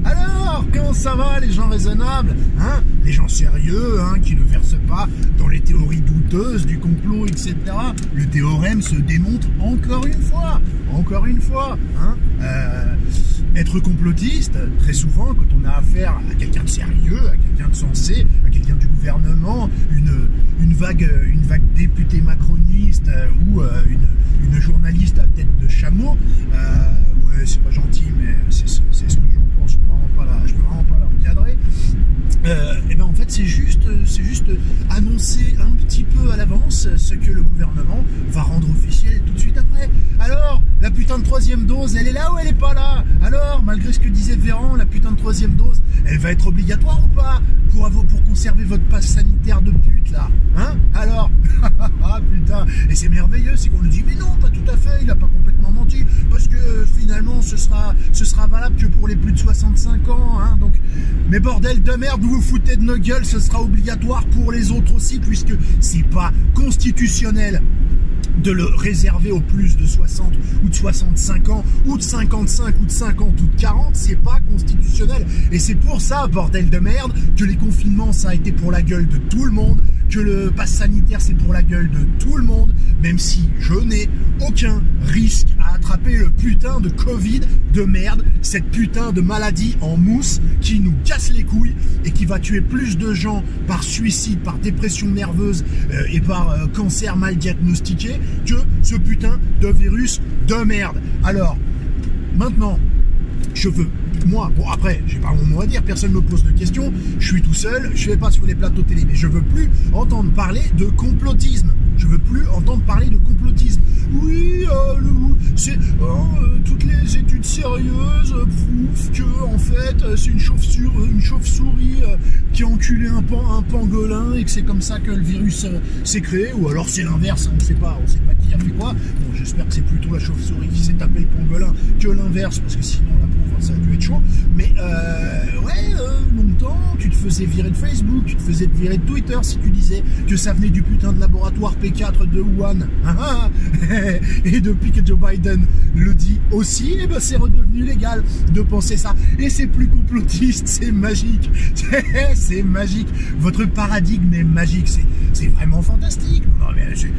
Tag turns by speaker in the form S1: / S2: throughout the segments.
S1: Alors, comment ça va les gens raisonnables, hein? Les gens sérieux, hein, qui ne versent pas dans les théories douteuses du complot, etc. Le théorème se démontre encore une fois, hein? Être complotiste, très souvent, quand on a affaire à quelqu'un de sérieux, à quelqu'un de sensé, à quelqu'un du gouvernement, une vague députée macroniste ou une journaliste à tête de chameau, ouais, c'est pas gentil, mais c'est ce que j'en pense, je peux vraiment pas l'encadrer. Et ben en fait c'est juste annoncer un petit peu à l'avance ce que le gouvernement va rendre officiel tout de suite après. Alors, la putain de troisième dose, elle est là ou elle est pas là? Alors, malgré ce que disait Véran, la putain de troisième dose, elle va être obligatoire ou pas pour conserver votre passe sanitaire de pute là, hein? Alors, ah putain, et c'est merveilleux, c'est qu'on nous dit mais non, pas tout à fait, il a pas complètement menti, parce que finalement ce sera valable que pour les plus de 65 ans, hein, donc, mais bordel de merde, vous vous foutez de nos gueules, ce sera obligatoire pour les autres aussi, puisque c'est pas constitutionnel de le réserver aux plus de 60 ou de 65 ans, ou de 55 ou de 50 ou de 40, c'est pas constitutionnel. Et c'est pour ça, bordel de merde, que les confinements, ça a été pour la gueule de tout le monde, que le pass sanitaire, c'est pour la gueule de tout le monde, même si je n'ai aucun risque à attraper le putain de Covid de merde, cette putain de maladie en mousse qui nous casse les couilles et qui va tuer plus de gens par suicide, par dépression nerveuse et par cancer mal diagnostiqué que ce putain de virus de merde. Alors, maintenant, je veux, moi, bon après, j'ai pas mon mot à dire, personne me pose de questions, je suis tout seul, je vais pas sur les plateaux télé, mais je veux plus entendre parler de complotisme. Je veux plus entendre parler de complotisme. Oui, toutes les études sérieuses prouvent que en fait c'est une chauve-souris qui a enculé un pangolin et que c'est comme ça que le virus s'est créé, ou alors c'est l'inverse, on sait pas qui a fait quoi. Bon, j'espère que c'est plutôt la chauve-souris qui s'est tapé le pangolin que l'inverse, parce que sinon la pauvre ça a dû être chaud. Mais longtemps tu te faisais virer de Facebook, tu te faisais virer de Twitter si tu disais que ça venait du putain de laboratoire P4 de Wuhan. Et depuis que Joe Biden le dit aussi, eh ben c'est redevenu légal de penser ça. Et c'est plus complotiste, c'est magique. C'est magique. Votre paradigme est magique. C'est vraiment fantastique. Non, mais c'est...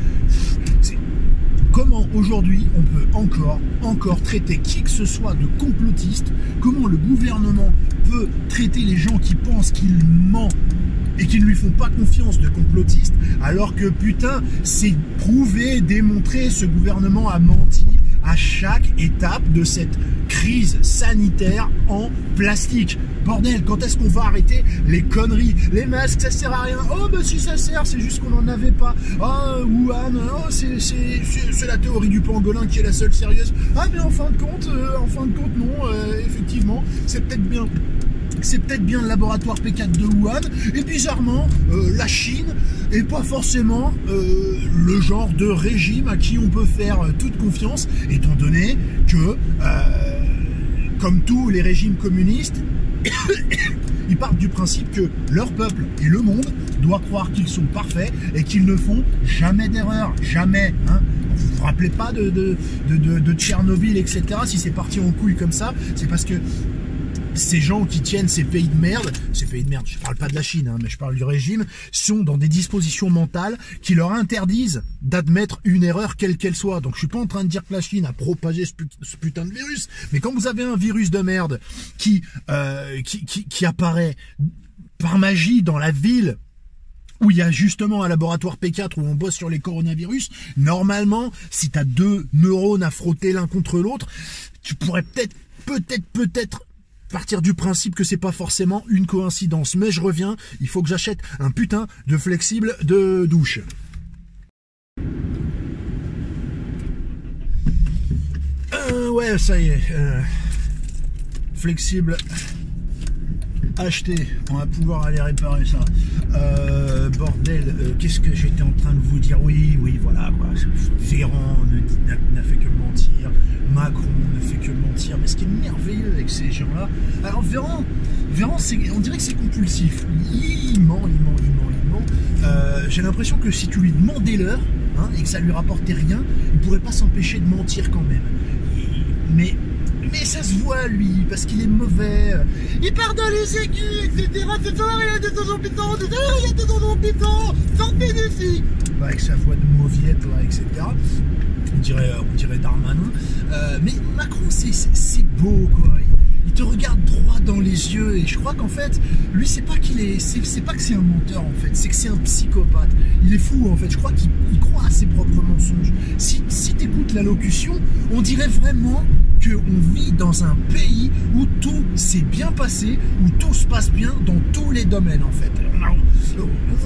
S1: Comment aujourd'hui on peut encore traiter qui que ce soit de complotiste? Comment le gouvernement peut traiter les gens qui pensent qu'il ment et qui ne lui font pas confiance de complotiste, alors que putain, c'est prouvé, démontré, ce gouvernement a menti à chaque étape de cette crise sanitaire en plastique. Bordel, quand est-ce qu'on va arrêter les conneries? Les masques, ça sert à rien. Oh, bah si ça sert, c'est juste qu'on n'en avait pas. Ah, Wuhan, oh, c'est la théorie du pangolin qui est la seule sérieuse. Ah, mais en fin de compte, non, effectivement, c'est peut-être bien le laboratoire P4 de Wuhan, et bizarrement, la Chine est pas forcément le genre de régime à qui on peut faire toute confiance, étant donné que, comme tous les régimes communistes, ils partent du principe que leur peuple et le monde doivent croire qu'ils sont parfaits et qu'ils ne font jamais d'erreur, jamais, hein. Vous vous rappelez pas de Tchernobyl, etc. Si c'est parti en couille comme ça, c'est parce que ces gens qui tiennent ces pays de merde, je parle pas de la Chine, hein, mais je parle du régime, sont dans des dispositions mentales qui leur interdisent d'admettre une erreur quelle qu'elle soit. Donc je suis pas en train de dire que la Chine a propagé ce putain de virus, mais quand vous avez un virus de merde qui apparaît par magie dans la ville où il y a justement un laboratoire P4 où on bosse sur les coronavirus, normalement, si tu as deux neurones à frotter l'un contre l'autre, tu pourrais peut-être partir du principe que c'est pas forcément une coïncidence. Mais je reviens, il faut que j'achète un putain de flexible de douche. Ouais, ça y est. Flexible acheté. On va pouvoir aller réparer ça. Bordel, qu'est-ce que j'étais en train de vous dire? Oui, voilà, quoi. Véran n'a fait que mentir. Macron ne fait que mentir. Mais ce qui est merveilleux avec ces gens-là... Alors, Véran on dirait que c'est compulsif. Il ment. J'ai l'impression que si tu lui demandais l'heure, hein, et que ça lui rapportait rien, il pourrait pas s'empêcher de mentir quand même. Mais Mais ça se voit, lui, parce qu'il est mauvais. Il part dans les aigus, etc. C'est ça, il y a des hôpitaux, il y a des hôpitaux, sortez d'ici. Avec sa voix de mauviette, là, etc. On dirait Darmanin. Mais Macron, c'est beau, quoi. Il te regarde droit dans les yeux et je crois qu'en fait, lui, c'est pas que c'est un menteur, en fait, c'est que c'est un psychopathe. Il est fou, en fait. Je crois qu'il croit à ses propres mensonges. Si tu écoutes l'allocution, on dirait vraiment qu'on vit dans un pays où tout s'est bien passé, où tout se passe bien dans tous les domaines, en fait.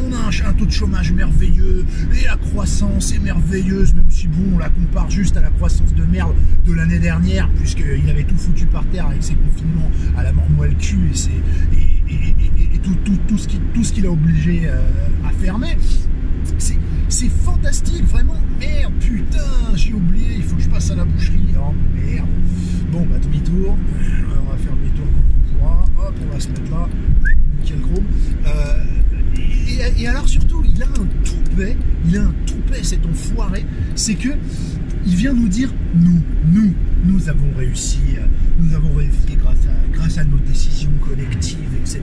S1: On a un taux de chômage merveilleux et la croissance est merveilleuse, même si bon, on la compare juste à la croissance de merde de l'année dernière, puisqu'il avait tout foutu par terre avec ses confinements à la mort moelle cul et tout ce qu'il a obligé à fermer. C'est fantastique, vraiment. Merde, putain, j'ai oublié, il faut que je passe à la boucherie. Oh merde. Bon, bah demi-tour. On va faire demi-tour quand on pourra. Hop, on va se mettre là. Nickel chrome. Et alors surtout, il a un toupet, cet enfoiré. C'est que il vient nous dire, nous avons réussi grâce à nos décisions collectives, etc.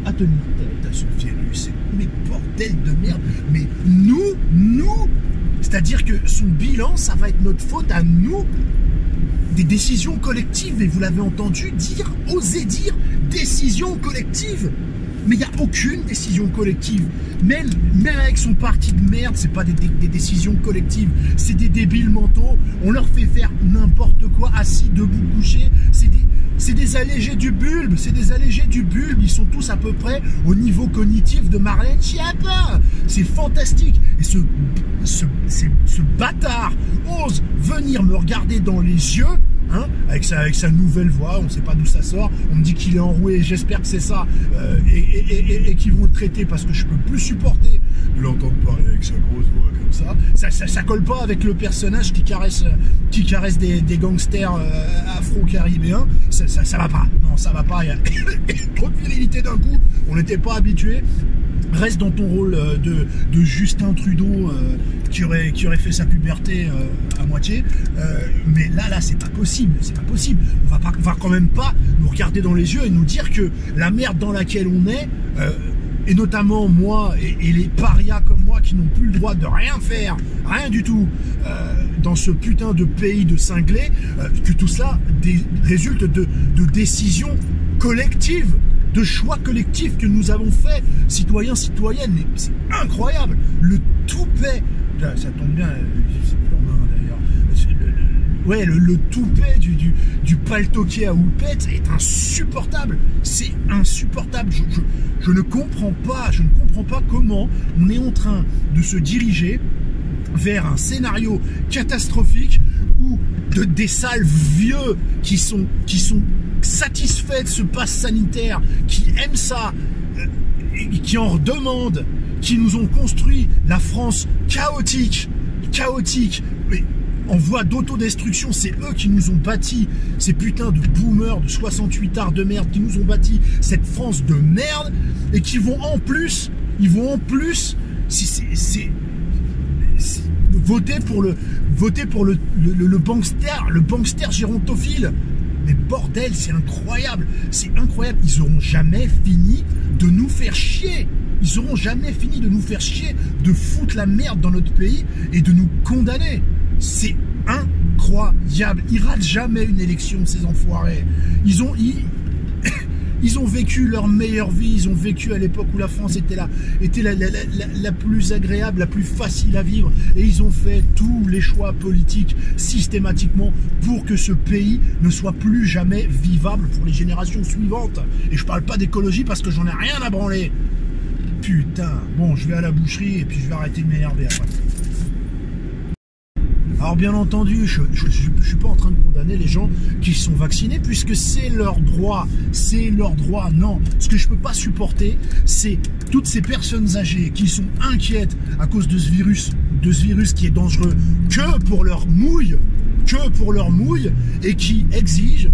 S1: à tenir tête à ce virus. Mais bordel de merde, mais nous, c'est-à-dire que son bilan, ça va être notre faute à nous. Des décisions collectives, et vous l'avez entendu dire, oser dire décision collective. Mais il n'y a aucune décision collective. Même avec son parti de merde, c'est pas des décisions collectives. C'est des débiles mentaux. On leur fait faire n'importe quoi, assis, debout, couché. C'est des allégés du bulbe. C'est des allégés du bulbe. Ils sont tous à peu près au niveau cognitif de Marlène Schiappa. C'est fantastique. Et ce bâtard ose venir me regarder dans les yeux. Hein, avec sa nouvelle voix, on ne sait pas d'où ça sort, on me dit qu'il est enroué, j'espère que c'est ça, et qu'ils vont le traiter parce que je peux plus supporter de l'entendre parler avec sa grosse voix comme ça colle pas avec le personnage qui caresse des gangsters afro-caribéens, ça va pas, non ça va pas, il y a trop de virilité d'un coup, on n'était pas habitué. Reste dans ton rôle de Justin Trudeau qui aurait fait sa puberté à moitié, mais là c'est pas possible, on va quand même pas nous regarder dans les yeux et nous dire que la merde dans laquelle on est, et notamment moi et les parias comme moi qui n'ont plus le droit de rien faire, rien du tout, dans ce putain de pays de cinglés, que tout ça résulte de décisions collectives, de choix collectifs que nous avons fait, citoyens, citoyennes, mais c'est incroyable. Le toupet, ça tombe bien, c'est d'ailleurs, le toupet du paltoquet à houppette est insupportable. C'est insupportable. Je ne comprends pas comment on est en train de se diriger vers un scénario catastrophique où des sales vieux qui sont satisfaits de ce pass sanitaire, qui aiment ça, qui en redemandent, qui nous ont construit la France chaotique, mais en voie d'autodestruction, c'est eux qui nous ont bâti, ces putains de boomers de 68 arts de merde, qui nous ont bâti cette France de merde, et qui vont en plus, voter pour le bankster gérontophile. Mais bordel, c'est incroyable, ils auront jamais fini de nous faire chier. De foutre la merde dans notre pays et de nous condamner. C'est incroyable. Ils ratent jamais une élection, ces enfoirés. Ils ont vécu leur meilleure vie, ils ont vécu à l'époque où la France était la plus agréable, la plus facile à vivre, et ils ont fait tous les choix politiques systématiquement pour que ce pays ne soit plus jamais vivable pour les générations suivantes. Et je parle pas d'écologie parce que j'en ai rien à branler. Putain, bon, je vais à la boucherie et puis je vais arrêter de m'énerver après. Alors bien entendu, je ne suis pas en train de condamner les gens qui sont vaccinés puisque c'est leur droit, non. Ce que je ne peux pas supporter, c'est toutes ces personnes âgées qui sont inquiètes à cause de ce virus qui est dangereux que pour leur mouille, et qui exigent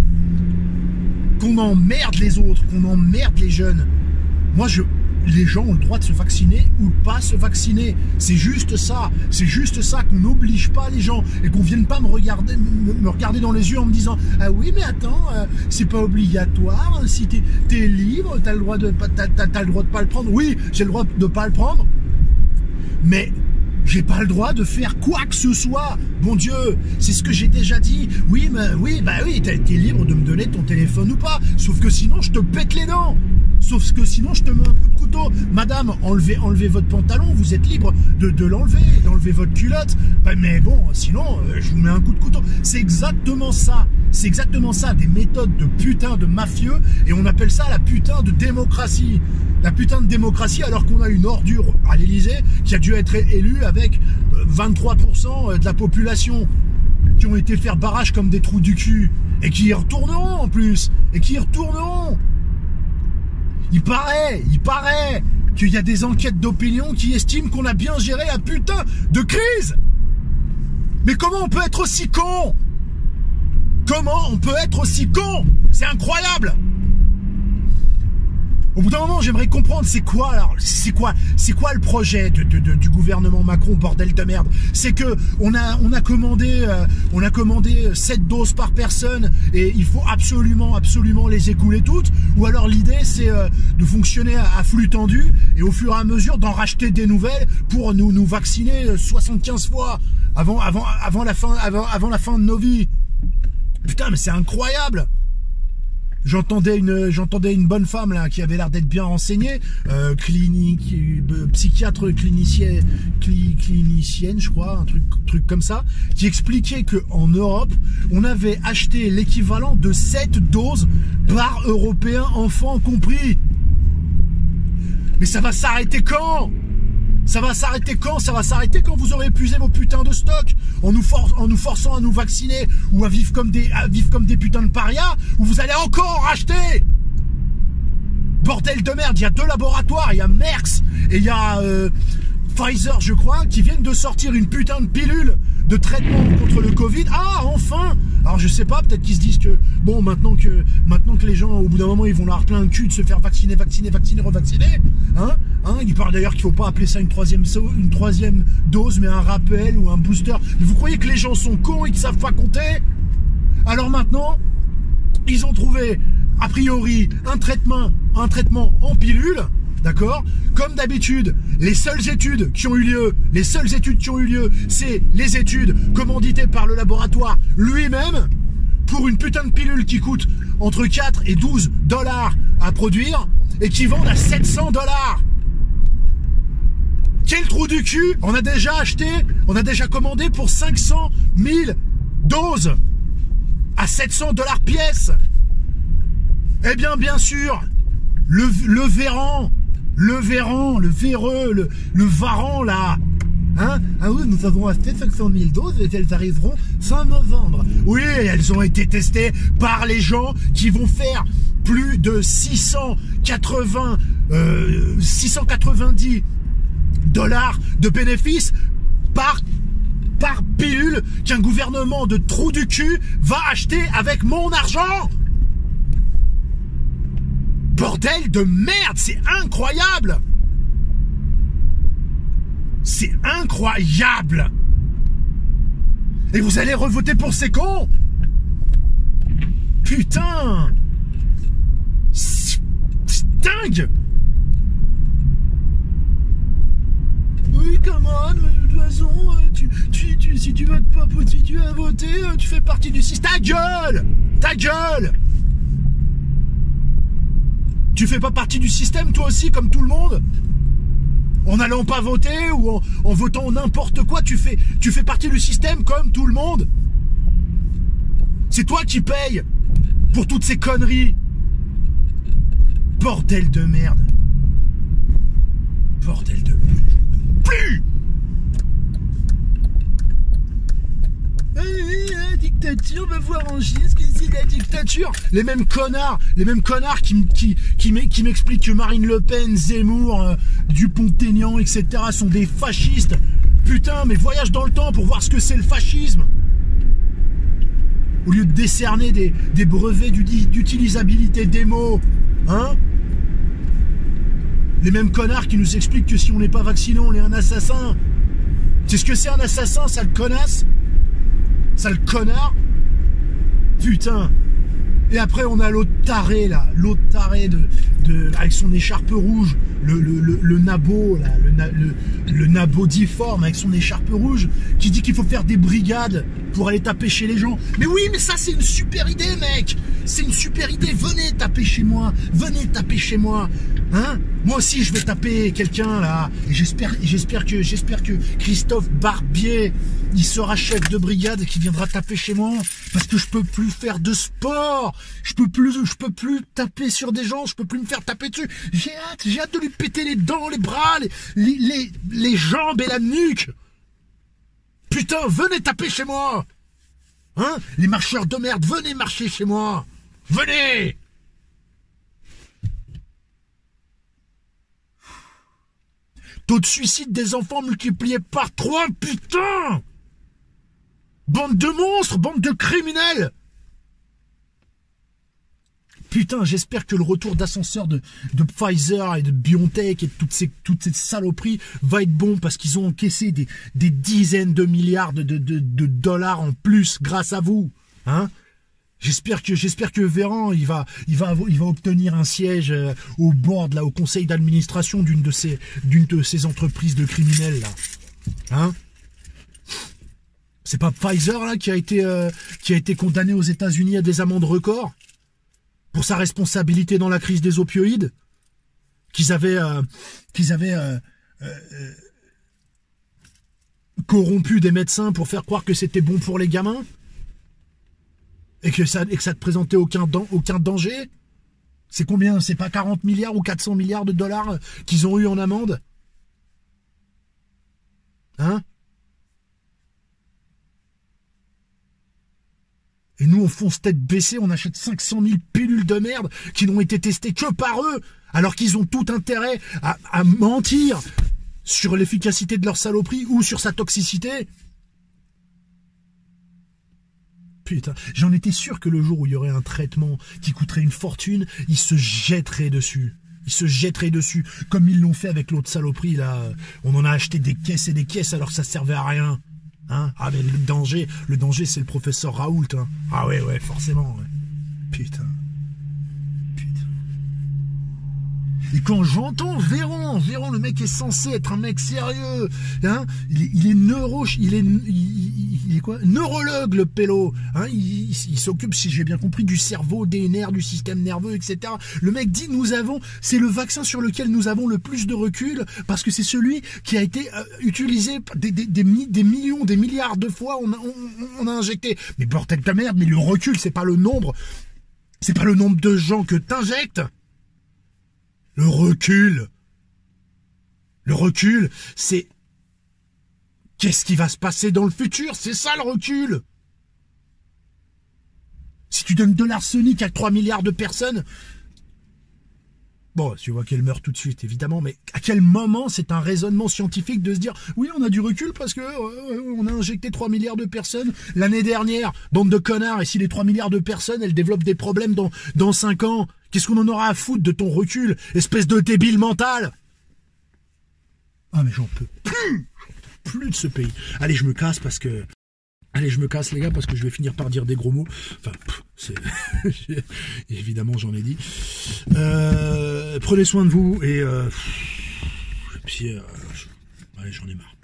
S1: qu'on emmerde les autres, qu'on emmerde les jeunes. Moi, les gens ont le droit de se vacciner ou pas se vacciner. C'est juste ça. C'est juste ça, qu'on n'oblige pas les gens et qu'on vienne pas me regarder dans les yeux en me disant « Ah oui, mais attends, c'est pas obligatoire. Si t'es libre, t'as le droit de pas le prendre. » Oui, j'ai le droit de pas le prendre. Mais j'ai pas le droit de faire quoi que ce soit. Bon Dieu, c'est ce que j'ai déjà dit. Oui, t'es libre de me donner ton téléphone ou pas. Sauf que sinon, je te pète les dents. Sauf que sinon, je te mets un coup de couteau. Madame, enlevez votre pantalon. Vous êtes libre de l'enlever, d'enlever votre culotte. Mais bon, sinon, je vous mets un coup de couteau. C'est exactement ça. C'est exactement ça. Des méthodes de putain de mafieux. Et on appelle ça la putain de démocratie. La putain de démocratie, alors qu'on a une ordure à l'Élysée qui a dû être élue avec 23% de la population qui ont été faire barrage comme des trous du cul et qui y retourneront en plus. Et qui y retourneront. Il paraît qu'il y a des enquêtes d'opinion qui estiment qu'on a bien géré la putain de crise. Mais comment on peut être aussi con? Comment on peut être aussi con? C'est incroyable. Au bout d'un moment, j'aimerais comprendre c'est quoi le projet du gouvernement Macron, bordel de merde. C'est que on a commandé 7 doses par personne et il faut absolument les écouler toutes. Ou alors l'idée c'est de fonctionner à flux tendu et au fur et à mesure d'en racheter des nouvelles pour nous vacciner 75 fois avant la fin de nos vies. Putain, mais c'est incroyable. J'entendais une bonne femme là qui avait l'air d'être bien renseignée, psychiatre clinicienne, je crois, un truc comme ça, qui expliquait que en Europe, on avait acheté l'équivalent de 7 doses par Européen, enfant compris. Mais ça va s'arrêter quand? Ça va s'arrêter quand? Ça va s'arrêter quand vous aurez épuisé vos putains de stocks en nous forçant à nous vacciner ou à vivre comme des putains de parias, ou vous allez encore en racheter? Bordel de merde, il y a 2 laboratoires, il y a Merck et il y a Pfizer, je crois, qui viennent de sortir une putain de pilule de traitement contre le Covid. Ah, enfin! Alors je sais pas, peut-être qu'ils se disent que bon, maintenant que les gens au bout d'un moment ils vont leur plein le cul de se faire vacciner, revacciner, hein, il parle d'ailleurs qu'il faut pas appeler ça une troisième dose, mais un rappel ou un booster. Mais vous croyez que les gens sont cons et qu'ils savent pas compter? Alors maintenant, ils ont trouvé a priori un traitement en pilule. D'accord? Comme d'habitude, les seules études qui ont eu lieu, c'est les études commanditées par le laboratoire lui-même pour une putain de pilule qui coûte entre 4 et 12 dollars à produire et qui vendent à 700 dollars. Quel trou du cul! On a déjà commandé pour 500 000 doses à 700 dollars pièce. Eh bien sûr, le varan là, hein? Ah oui, nous avons acheté 500 000 doses et elles arriveront fin novembre. Oui, elles ont été testées par les gens qui vont faire plus de 690 dollars de bénéfices par pilule qu'un gouvernement de trou du cul va acheter avec mon argent. Bordel de merde, c'est incroyable! C'est incroyable! Et vous allez revoter pour ces cons? Putain! C'est dingue! Oui, come on, mais de toute façon, si tu veux voter, tu fais partie du système. Ta gueule! Ta gueule! Tu fais pas partie du système toi aussi comme tout le monde? En n'allant pas voter ou en votant n'importe quoi, tu fais partie du système comme tout le monde? C'est toi qui payes pour toutes ces conneries. Bordel de merde. Bordel de merde. Plus! La dictature, va voir en Chine ce que c'est la dictature. Les mêmes connards qui m'expliquent que Marine Le Pen, Zemmour, Dupont-Aignan, etc. sont des fascistes. Putain, mais voyage dans le temps pour voir ce que c'est le fascisme. Au lieu de décerner des brevets d'utilisabilité des mots, hein? Les mêmes connards qui nous expliquent que si on n'est pas vacciné, on est un assassin. C'est ce que c'est un assassin, sale connasse? Sale connard? Putain. Et après, on a l'autre taré, là. L'autre taré avec son écharpe rouge. Le nabo, là. Le nabo difforme avec son écharpe rouge. Qui dit qu'il faut faire des brigades pour aller taper chez les gens. Mais oui, mais ça, c'est une super idée, mec. C'est une super idée. Venez taper chez moi. Venez taper chez moi. Hein? Moi aussi, je vais taper quelqu'un, là. Et j'espère que Christophe Barbier, il sera chef de brigade et qu'il viendra taper chez moi. Parce que je peux plus faire de sport. Je peux plus taper sur des gens. Je peux plus me faire taper dessus. J'ai hâte de lui péter les dents, les bras, les jambes et la nuque. Putain, venez taper chez moi. Hein? Les marcheurs de merde, venez marcher chez moi. Venez. Taux de suicide des enfants multiplié par 3, putain! Bande de monstres, bande de criminels! Putain, j'espère que le retour d'ascenseur de Pfizer et de BioNTech et de toutes ces saloperies va être bon parce qu'ils ont encaissé des dizaines de milliards de dollars en plus grâce à vous. Hein? J'espère que Véran il va obtenir un siège au board là, au conseil d'administration d'une de ces entreprises de criminels là. Hein? C'est pas Pfizer là qui a été condamné aux États-Unis à des amendes records pour sa responsabilité dans la crise des opioïdes qu'ils avaient corrompu des médecins pour faire croire que c'était bon pour les gamins. Et que ça ne présentait aucun danger. C'est combien? C'est pas 40 milliards ou 400 milliards de dollars qu'ils ont eu en amende? Hein? Et nous, on fonce tête baissée, on achète 500 000 pilules de merde qui n'ont été testées que par eux, alors qu'ils ont tout intérêt à mentir sur l'efficacité de leur saloperie ou sur sa toxicité. Putain, j'en étais sûr que le jour où il y aurait un traitement qui coûterait une fortune, ils se jetteraient dessus. Ils se jetteraient dessus, comme ils l'ont fait avec l'autre saloperie, là. On en a acheté des caisses et des caisses alors que ça servait à rien. Hein? Ah, mais le danger, c'est le professeur Raoult. Hein. Ah ouais, forcément. Ouais. Putain. Et quand j'entends Véran, le mec est censé être un mec sérieux, hein, il est quoi? Neurologue, le pélo, hein, il s'occupe, si j'ai bien compris, du cerveau, des nerfs, du système nerveux, etc. Le mec dit, c'est le vaccin sur lequel nous avons le plus de recul, parce que c'est celui qui a été utilisé des millions, des milliards de fois, on a injecté. Mais bordel de merde, mais le recul, c'est pas le nombre de gens que t'injectes. Le recul, c'est qu'est-ce qui va se passer dans le futur? C'est ça le recul. Si tu donnes de l'arsenic à 3 milliards de personnes, bon, tu vois qu'elle meurt tout de suite, évidemment, mais à quel moment c'est un raisonnement scientifique de se dire oui, on a du recul parce que on a injecté 3 milliards de personnes l'année dernière, bande de connards, et si les 3 milliards de personnes, elles développent des problèmes dans 5 ans, qu'est-ce qu'on en aura à foutre de ton recul, espèce de débile mental? Ah, mais j'en peux plus de ce pays. Allez, je me casse, les gars, parce que je vais finir par dire des gros mots. Enfin, évidemment, j'en ai dit. Prenez soin de vous, et puis, allez, j'en ai marre.